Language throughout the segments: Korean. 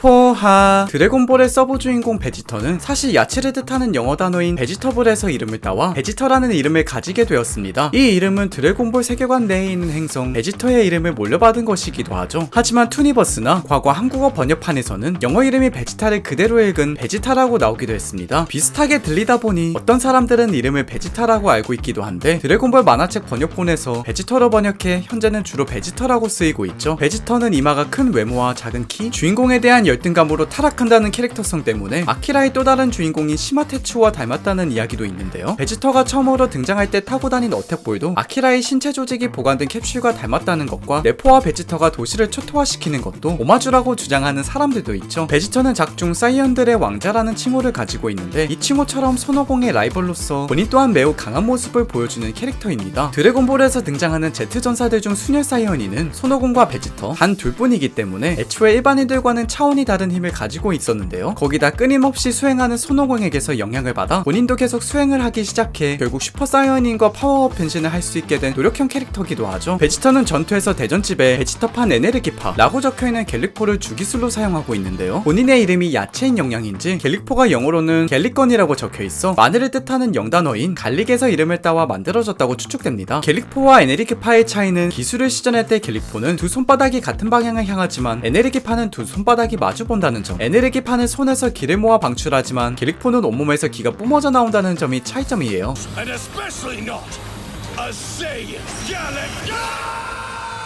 포하. 드래곤볼의 서브 주인공 베지터는 사실 야채를 뜻하는 영어 단어인 베지터블에서 이름을 따와 베지터라는 이름을 가지게 되었습니다. 이 이름은 드래곤볼 세계관 내에 있는 행성 베지터의 이름을 물려받은 것이기도 하죠. 하지만 투니버스나 과거 한국어 번역판에서는 영어 이름이 베지타를 그대로 읽은 베지타라고 나오기도 했습니다. 비슷하게 들리다 보니 어떤 사람들은 이름을 베지타라고 알고 있기도 한데 드래곤볼 만화책 번역본에서 베지터로 번역해 현재는 주로 베지터라고 쓰이고 있죠. 베지터는 이마가 큰 외모와 작은 키, 주인공에 대한 열등감으로 타락한다는 캐릭터성 때문에 아키라의 또 다른 주인공인 시마테츠와 닮았다는 이야기도 있는데요. 베지터가 처음으로 등장할 때 타고 다닌 어택볼도 아키라의 신체 조직이 보관된 캡슐과 닮았다는 것과 네포와 베지터가 도시를 초토화시키는 것도 오마주라고 주장하는 사람들도 있죠. 베지터는 작중 사이언들의 왕자라는 칭호를 가지고 있는데 이 칭호처럼 손오공의 라이벌로서 본인 또한 매우 강한 모습을 보여주는 캐릭터입니다. 드래곤볼에서 등장하는 Z전사들 중 순혈 사이언이는 손오공과 베지터 단 둘뿐이기 때문에 애초에 일반인들과는 차원이 다른 힘을 가지고 있었는데요. 거기다 끊임없이 수행하는 손오공에게서 영향을 받아 본인도 계속 수행을 하기 시작해 결국 슈퍼 사이언인과 파워업 변신을 할 수 있게 된 노력형 캐릭터기도 하죠. 베지터는 전투에서 대전집에 베지터판 에네르기파라고 적혀있는 갤릭포를 주기술로 사용하고 있는데요. 본인의 이름이 야채인 영양인지 갤릭포가 영어로는 갤릭건이라고 적혀있어 마늘을 뜻하는 영단어인 갈릭에서 이름을 따와 만들어졌다고 추측됩니다. 갤릭포와 에네르기파의 차이는 기술을 시전할 때 갤릭포는 두 손바닥이 같은 방향을 향하지만 에네르기파는 두 손바닥이 마주본다는 점, 에네르기파는 손에서 기를 모아 방출하지만 갤릭포는 온몸에서 기가 뿜어져 나온다는 점이 차이점이에요.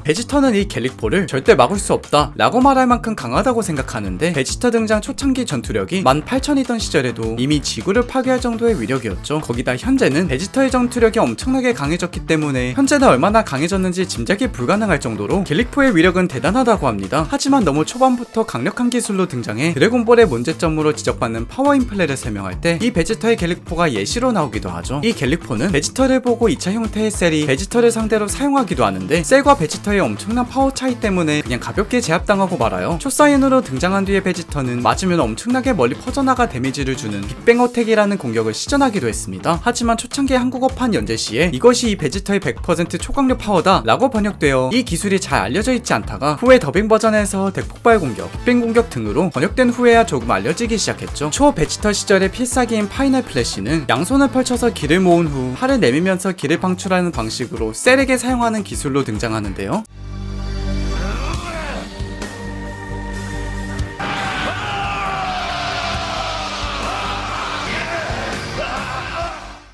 베지터는 이 갤릭포를 절대 막을 수 없다 라고 말할 만큼 강하다고 생각하는데 베지터 등장 초창기 전투력이 18,000이던 시절에도 이미 지구를 파괴할 정도의 위력이었죠. 거기다 현재는 베지터의 전투력이 엄청나게 강해졌기 때문에 현재는 얼마나 강해졌는지 짐작이 불가능할 정도로 갤릭포의 위력은 대단하다고 합니다. 하지만 너무 초반부터 강력한 기술로 등장해 드래곤볼의 문제점으로 지적받는 파워 인플레를 설명할 때 이 베지터의 갤릭포가 예시로 나오기도 하죠. 이 갤릭포는 베지터를 보고 2차 형태의 셀이 베지터를 상대로 사용하기도 하는데 셀과 베지터 의 엄청난 파워 차이 때문에 그냥 가볍게 제압당하고 말아요. 초사이언으로 등장한 뒤에 베지터는 맞으면 엄청나게 멀리 퍼져나가 데미지를 주는 빅뱅 어택이라는 공격을 시전하기도 했습니다. 하지만 초창기 한국어판 연재 시에 이것이 이 베지터의 100% 초강력 파워다 라고 번역되어 이 기술이 잘 알려져 있지 않다가 후에 더빙 버전에서 덱폭발 공격, 빅뱅 공격 등으로 번역된 후에야 조금 알려지기 시작했죠. 초 베지터 시절의 필살기인 파이널 플래시는 양손을 펼쳐서 기를 모은 후 팔을 내밀면서 기를 방출하는 방식으로 셀에게 사용하는 기술로 등장하는데요.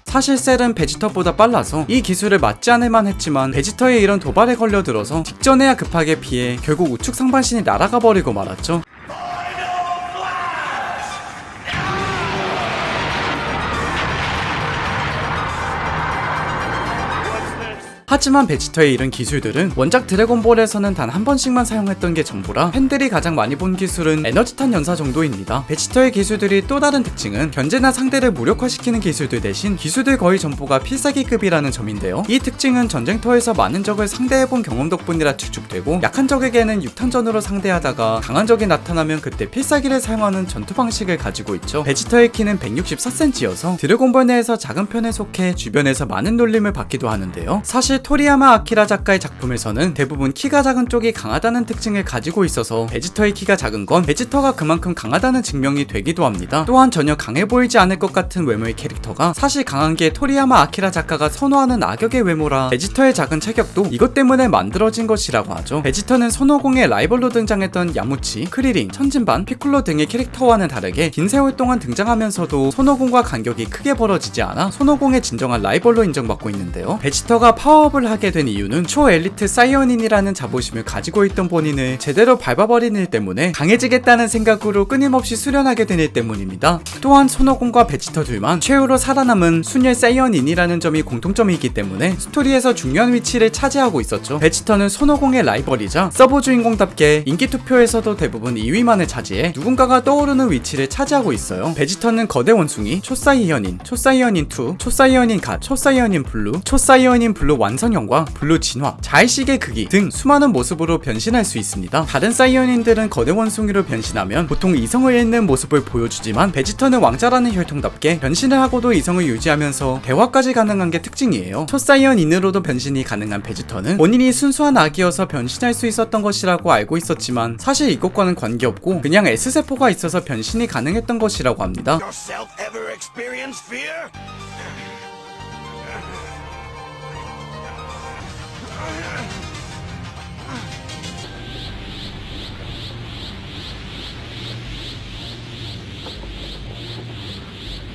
사실 셀은 베지터보다 빨라서 이 기술을 맞지 않을만 했지만 베지터의 이런 도발에 걸려들어서 직전에야 급하게 피해 결국 우측 상반신이 날아가 버리고 말았죠. 하지만 베지터의 이런 기술들은 원작 드래곤볼에서는 단 한 번씩만 사용했던 게 전부라 팬들이 가장 많이 본 기술은 에너지탄 연사 정도입니다. 베지터의 기술들이 또 다른 특징은 견제나 상대를 무력화시키는 기술들 대신 기술들 거의 전부가 필살기급이라는 점인데요. 이 특징은 전쟁터에서 많은 적을 상대해본 경험 덕분이라 추측되고 약한 적에게는 6탄전으로 상대하다가 강한 적이 나타나면 그때 필살기를 사용하는 전투 방식을 가지고 있죠. 베지터의 키는 164cm여서 드래곤볼 내에서 작은 편에 속해 주변에서 많은 놀림을 받기도 하는데요. 사실 토리야마 아키라 작가의 작품에서는 대부분 키가 작은 쪽이 강하다는 특징을 가지고 있어서 베지터의 키가 작은 건 베지터가 그만큼 강하다는 증명이 되기도 합니다. 또한 전혀 강해 보이지 않을 것 같은 외모의 캐릭터가 사실 강한 게 토리야마 아키라 작가가 선호하는 악역의 외모라 베지터의 작은 체격도 이것 때문에 만들어진 것이라고 하죠. 베지터는 손오공의 라이벌로 등장했던 야무치, 크리링, 천진반, 피콜로 등의 캐릭터와는 다르게 긴 세월 동안 등장하면서도 손오공과 간격이 크게 벌어지지 않아 손오공의 진정한 라이벌로 인정받고 있는데요. 베지터가 파워업을 하게 된 이유는 초엘리트 사이언인이라는 자부심을 가지고 있던 본인을 제대로 밟아버린 일 때문에 강해지겠다는 생각으로 끊임없이 수련하게 된 일 때문입니다. 또한 손오공과 베지터 둘만 최후로 살아남은 순혈 사이언인이라는 점이 공통점이기 때문에 스토리에서 중요한 위치를 차지하고 있었죠. 베지터는 손오공의 라이벌이자 서브 주인공답게 인기투표에서도 대부분 2위만을 차지해 누군가가 떠오르는 위치를 차지하고 있어요. 베지터는 거대 원숭이, 초사이언인, 초사이언인 2, 초사이언인 갓, 초사이언인 블루, 초사이언인 블루 완 남성형과 블루 진화, 자의식의 극이 등 수많은 모습으로 변신할 수 있습니다. 다른 사이어닌들은 거대 원숭이로 변신하면 보통 이성을 잃는 모습을 보여주지만 베지터는 왕자라는 혈통답게 변신을 하고도 이성을 유지하면서 대화까지 가능한 게 특징이에요. 초사이언인으로도 변신이 가능한 베지터는 본인이 순수한 아기여서 변신할 수 있었던 것이라고 알고 있었지만 사실 이것과는 관계없고 그냥 S세포가 있어서 변신이 가능했던 것이라고 합니다. Yourself ever experienced fear?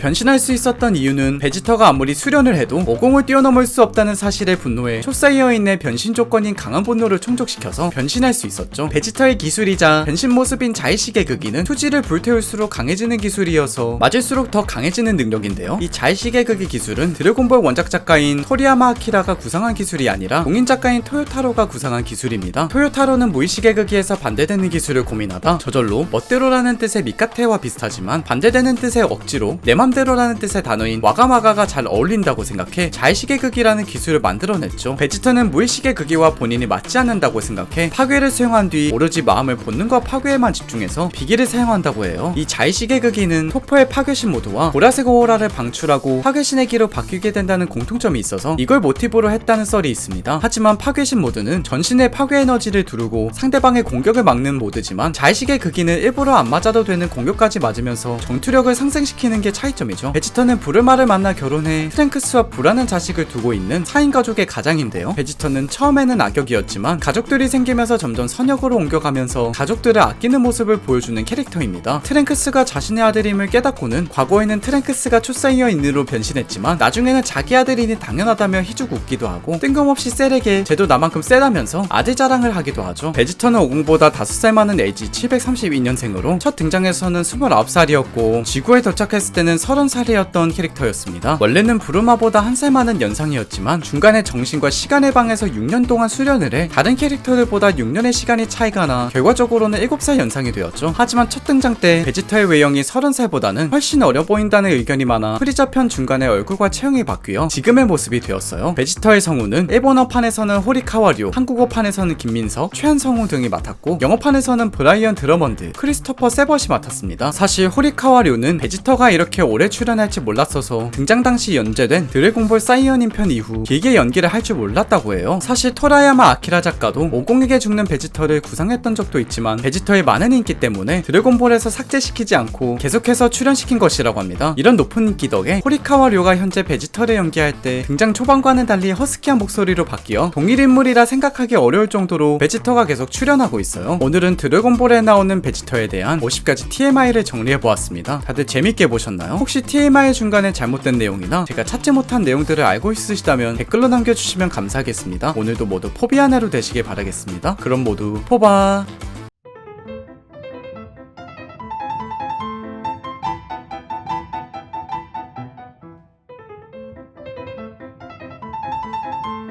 변신할 수 있었던 이유는 베지터가 아무리 수련을 해도 50을 뛰어넘을 수 없다는 사실에 분노해 초사이어인의 변신 조건인 강한 분노를 충족시켜서 변신할 수 있었죠. 베지터의 기술이자 변신 모습인 자의식의 극이는 투지를 불태울수록 강해지는 기술이어서 맞을수록 더 강해지는 능력인데요. 이 자의식의 극의 기술은 드래곤볼 원작 작가인 토리야마 아키라가 구상한 기술이 아니라 공인 작가인 토요타로가 구상한 기술입니다. 토요타로는 무의식의 극에서 반대되는 기술을 고민하다 저절로 멋대로라는 뜻의 미카테와 비슷하지만 반대되는 뜻의 억지로 내 맘대로라는 뜻의 단어인 와가마가가 잘 어울린다고 생각해 자의식의 극이라는 기술을 만들어냈죠. 베지터는 무의식의 극이와 본인이 맞지 않는다고 생각해 파괴를 수행한 뒤 오로지 마음의 본능과 파괴에만 집중해서 비기를 사용한다고 해요. 이 자의식의 극이는 토포의 파괴신 모드와 보라색 오라를 방출하고 파괴신의 기로 바뀌게 된다는 공통점이 있어서 이걸 모티브로 했다는 썰이 있습니다. 하지만 파괴신 모드는 전신의 파괴 에너지를 두르고 상대방의 공격을 막는 모드지만 자의식의 극이는 일부러 안 맞아도 되는 공격까지 맞으면서 전투력을 상승시키는 게 차이점이죠. 베지터는 부르마를 만나 결혼해 트랭크스와 부라는 자식을 두고 있는 4인 가족의 가장인데요. 베지터는 처음에는 악역이었지만 가족들이 생기면서 점점 선역으로 옮겨가면서 가족들을 아끼는 모습을 보여주는 캐릭터입니다. 트랭크스가 자신의 아들임을 깨닫고는 과거에는 트랭크스가 초사이어인으로 변신했지만 나중에는 자기 아들이니 당연하다며 희죽 웃기도 하고 뜬금없이 셀에게 쟤도 나만큼 세다면서 아들 자랑을 하기도 하죠. 베지터는 50보다 5살 많은 LG 732년생으로 첫 등장에서는 29살이었고 지구에 도착했을 때는 30살이었던 캐릭터였습니다. 원래는 부르마보다 1살 많은 연상이었지만 중간에 정신과 시간의 방에서 6년 동안 수련을 해 다른 캐릭터들보다 6년의 시간이 차이가 나 결과적으로는 7살 연상이 되었죠. 하지만 첫 등장 때 베지터의 외형이 30살보다는 훨씬 어려 보인다는 의견이 많아 프리자 편 중간에 얼굴과 체형이 바뀌어 지금의 모습이 되었어요. 베지터의 성우는 일본어판에서는 호리카와류, 한국어판에서는 김민석, 최한성우 등이 맡았고 영어판에서는 브라이언 드러먼드, 크리스토퍼 세벗이 맡았습니다. 사실 호리카와류는 베지터가 이렇게 오래 출연할지 몰랐어서 등장 당시 연재된 드래곤볼 사이어닌 편 이후 길게 연기를 할 줄 몰랐다고 해요. 사실 토라야마 아키라 작가도 50에게 죽는 베지터를 구상했던 적도 있지만 베지터의 많은 인기 때문에 드래곤볼에서 삭제시키지 않고 계속해서 출연시킨 것이라고 합니다. 이런 높은 인기 덕에 호리카와 료가 현재 베지터를 연기할 때 등장 초반과는 달리 허스키한 목소리로 바뀌어 동일 인물이라 생각하기 어려울 정도로 베지터가 계속 출연하고 있어요. 오늘은 드래곤볼에 나오는 베지터에 대한 50가지 TMI를 정리해보았습니다. 다들 재밌게 보셨나요? 혹시 TMI 중간에 잘못된 내용이나 제가 찾지 못한 내용들을 알고 있으시다면 댓글로 남겨주시면 감사하겠습니다. 오늘도 모두 포비아네로 되시길 바라겠습니다. 그럼 모두 포바!